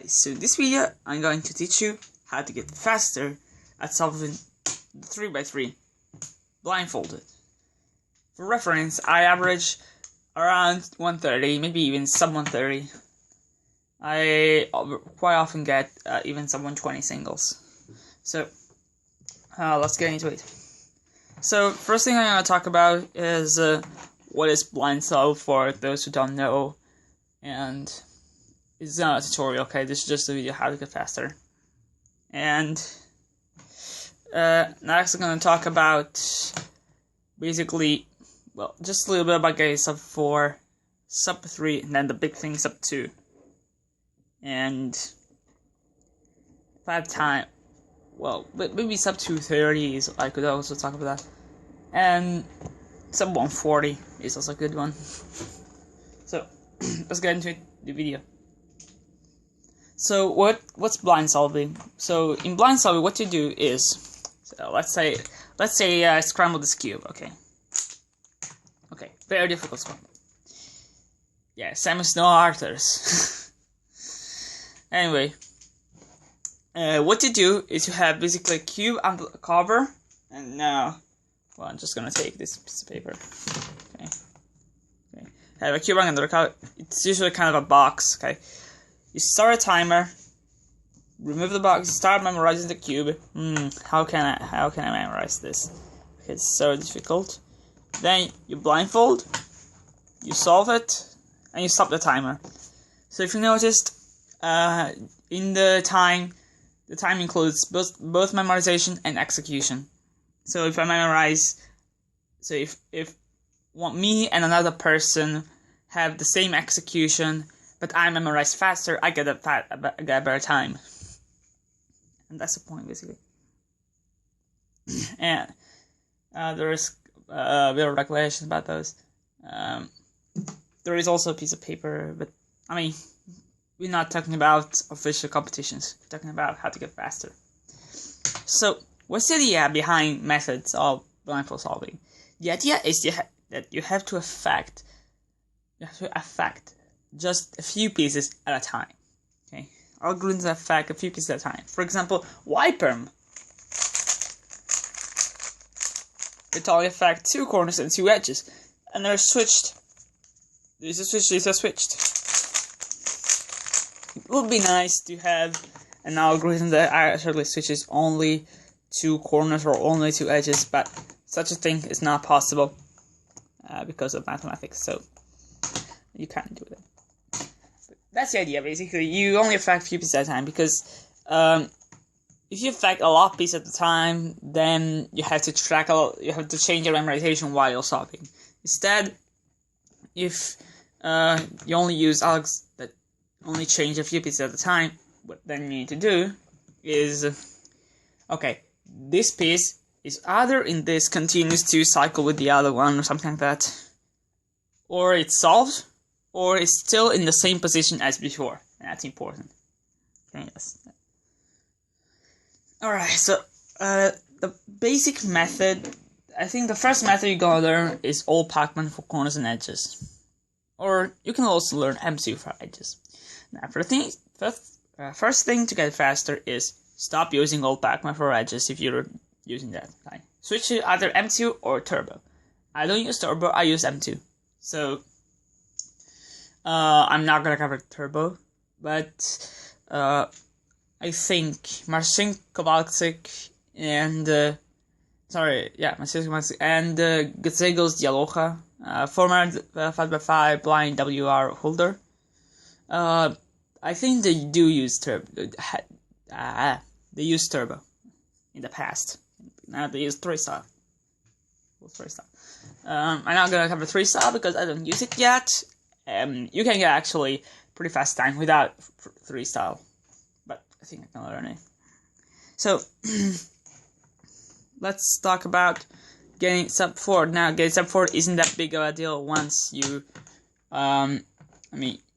So in this video, I'm going to teach you how to get faster at solving 3x3 blindfolded. For reference, I average around 130, maybe even sub 130. I quite often get even sub 120 singles. So let's get into it. So first thing I'm going to talk about is what is blind solve for those who don't know, and it's not a tutorial, okay? This is just a video how to get faster. And next I'm going to talk about basically, well, just a little bit about getting sub 4, sub 3, and then the big thing sub 2. And if I have time, well, maybe sub 230 is, I could also talk about that. And sub 140 is also a good one. So let's get into the video. So what's blind solving? So in blind solving, what you do is, so let's say I scramble this cube. Okay, very difficult scramble. Yeah, Samus no Arthurs. Anyway, what you do is you have basically a cube and a cover, and now, well, I'm just gonna take this piece of paper. Okay. I have a cube and a cover. It's usually kind of a box. Okay. You start a timer, remove the box, start memorizing the cube. How can I memorize this? It's so difficult. Then you blindfold, you solve it, and you stop the timer. So if you noticed, in the time includes both memorization and execution. So if I memorize, so if me and another person have the same execution, but I memorize faster, I get a better time. And that's the point, basically. And there is a bit of regulations about those. There is also a piece of paper, but I mean, we're not talking about official competitions. We're talking about how to get faster. So, what's the idea behind methods of blindfold solving? The idea is that you have to affect just a few pieces at a time. Okay, algorithms affect a few pieces at a time. For example, wiperm. It only affects 2 corners and 2 edges, and they're switched. These are switched. It would be nice to have an algorithm that actually switches only 2 corners or only 2 edges, but such a thing is not possible because of mathematics. So you can't do that. That's the idea, basically. You only affect a few pieces at a time, because if you affect a lot of pieces at a time, then you have to you have to change your memorization while you're solving. Instead, if you only use algs that only change a few pieces at a time, what then you need to do is, okay, this piece is either in this continuous 2 cycle with the other one or something like that, or it's solved, or it's still in the same position as before. That's important. Okay, yes. Alright, so the basic method, I think the first method you're gonna learn is old Pac-Man for corners and edges. Or you can also learn M2 for edges. Now, first thing to get faster is stop using old Pac-Man for edges if you're using that. Right? Switch to either M2 or Turbo. I don't use Turbo, I use M2. So I'm not gonna cover Turbo, but I think Marcin Kowalczyk and Marcin Kowalczyk and Grzegorz Dialocha, former 5x5 blind WR holder, I think they do use Turbo. They used Turbo in the past. Now they use 3-star. I'm not gonna cover 3-star because I don't use it yet. You can get actually pretty fast time without 3-star, but I think I can learn it. So let's talk about getting sub 4. Now, getting sub 4 isn't that big of a deal once you,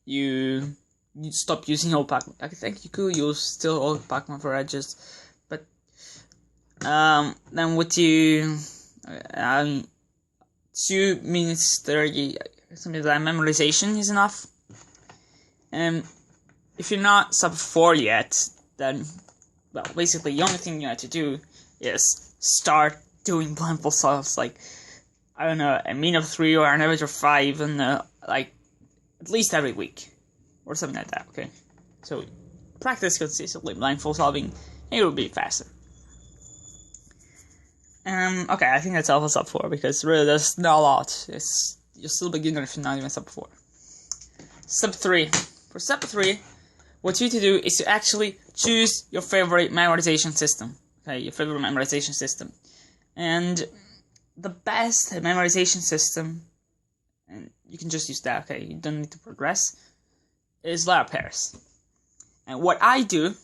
you stop using old Pac-Man. I think you could use still old Pac-Man for edges, but then what you 2 minutes 30, something like that, memorization is enough. if you're not sub 4 yet, then, well, basically the only thing you have to do is start doing blindfold solves, like, I don't know, a mean of 3 or an average of 5, and like, at least every week, or something like that, okay? So, practice consistently blindfold solving, and it will be faster. Okay, I think that's all for sub 4, because really there's not a lot. You're still a beginner if you're not even sub 4. Sub 3. For sub 3, what you need to do is to actually choose your favorite memorization system. Okay, your favorite memorization system. And the best memorization system, and you can just use that, okay, you don't need to progress, is letter pairs. And what I do,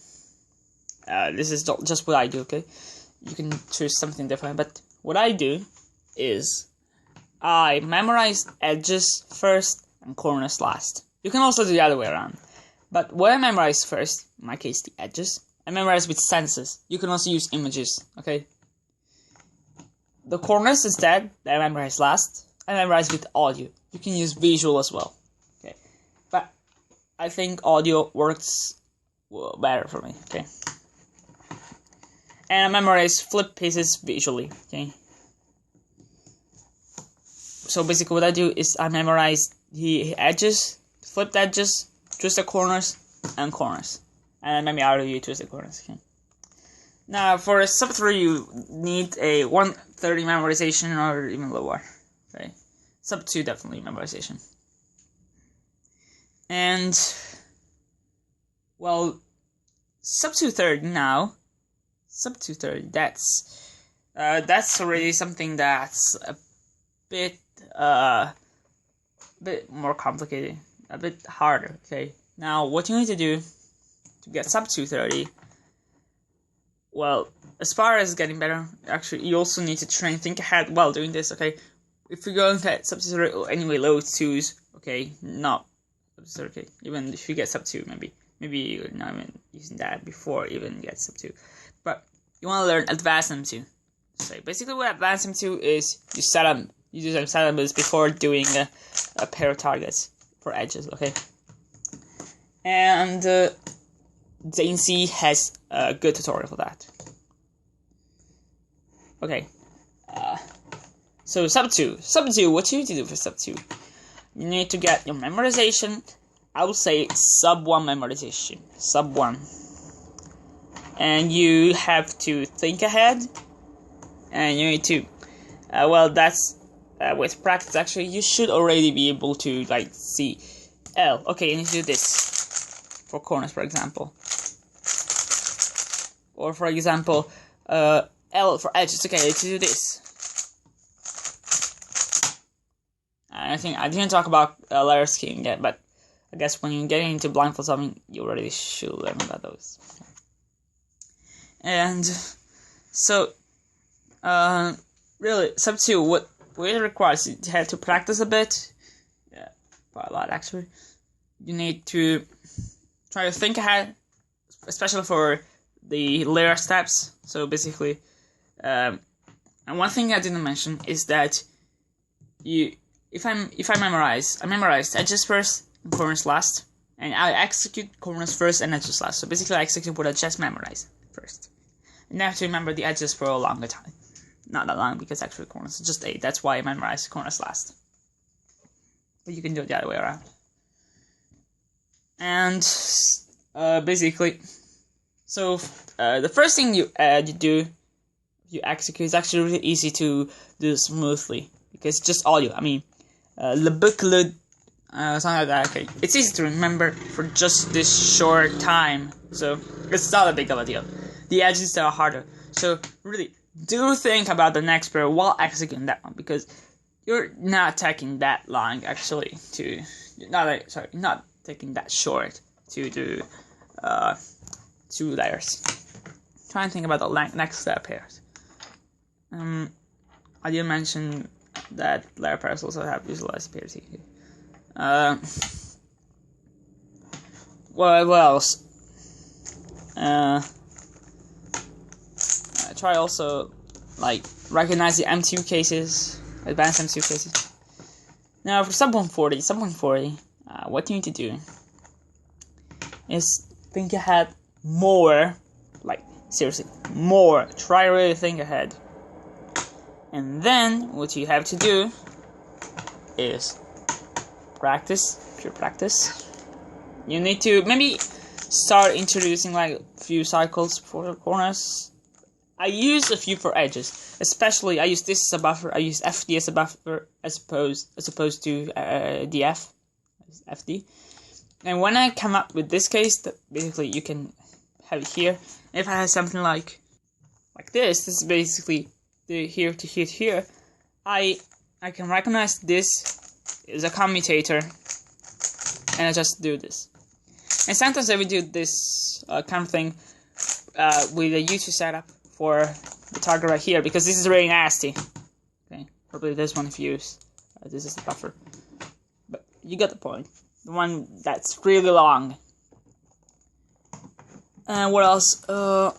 this is just what I do, okay? You can choose something different, but what I do is I memorize edges first and corners last. You can also do the other way around. But what I memorize first, in my case the edges, I memorize with senses. You can also use images, okay? The corners instead, that I memorize last, I memorize with audio. You can use visual as well, okay? But I think audio works better for me, okay? And I memorize flip pieces visually, okay? So basically what I do is I memorize the edges, flipped edges, twisted corners, and corners. And maybe out of you twisted corners, okay? Now for sub 3 you need a 130 memorization or even lower, okay? Sub 2 definitely memorization. And, well, sub 230 now, sub 230, that's already something that's a bit more complicated, a bit harder, okay? Now, what you need to do to get sub 230, well, as far as getting better, actually, you also need to think ahead while doing this, okay? If you're going to get sub 230, anyway, low 2s, okay, not sub 230, okay, even if you get sub 2, maybe you're not even using that before you even get sub 2. But you want to learn advanced M2. So basically what advanced M2 is, you do some setups before doing a pair of targets for edges, okay? And Zane has a good tutorial for that. Okay. So sub 2, what you need to do for sub 2? You need to get your memorization. I would say sub 1 memorization, sub 1. And you have to think ahead, and you need to, well, that's, with practice, actually, you should already be able to, like, see, L, okay, you need to do this, for corners, for example. Or, for example, L for edges, okay, you need to do this. I think, I didn't talk about letter scheme yet, but I guess when you're getting into blindfold solving, you already should learn about those. And so, really, sub 2, what it requires, you have to practice a bit, yeah, quite a lot actually. You need to try to think ahead, especially for the later steps. So basically, and one thing I didn't mention is that if I memorize edges first and corners last, and I execute corners first and edges last. So basically, I execute what I just memorized first. And I have to remember the edges for a longer time. Not that long, because actually corners is just 8. That's why I memorize corners last. But you can do it the other way around. And basically, so the first thing you execute is actually really easy to do smoothly, because it's just audio. I mean, le boucle, something like that. Okay, it's easy to remember for just this short time, so it's not a big of a deal. The edges are harder, so really do think about the next pair while executing that one, because you're not taking that long actually to not taking that short to do 2 layers. Try and think about the next layer pairs. I didn't mention that layer pairs also have visualized pairs here. What else? Try also, like, recognize the M2 cases, advanced M2 cases. Now for sub 140, what you need to do is think ahead more. Like, seriously, more. Try really think ahead. And then, what you have to do is practice, pure practice. You need to maybe start introducing like a few cycles for the corners. I use a few for edges, especially I use this as a buffer. I use FD as a buffer as opposed to DF, FD. And when I come up with this case, that basically you can have it here. If I have something like this is basically the here to here to here. I can recognize this as a commutator, and I just do this. And sometimes I will do this kind of thing with a U2 setup for the target right here, because this is really nasty. Okay, probably this one if you use. This is the buffer. But you get the point. The one that's really long. And what else? Try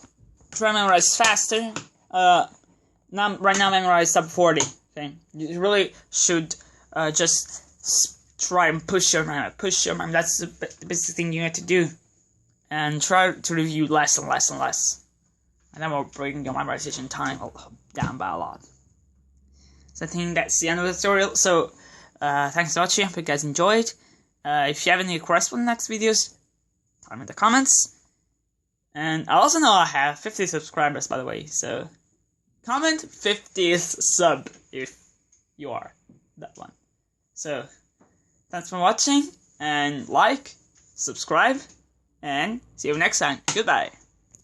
to memorize faster. Right now memorize sub 40. Okay, you really should just try and push your memory. That's the basic thing you need to do. And try to review less and less and less. And that will bring your memorization time down by a lot. So I think that's the end of the tutorial. So thanks for watching. I hope you guys enjoyed. If you have any requests for the next videos, tell me in the comments. And I also know I have 50 subscribers, by the way. So comment 50th sub if you are that one. So thanks for watching, and like, subscribe, and see you next time. Goodbye.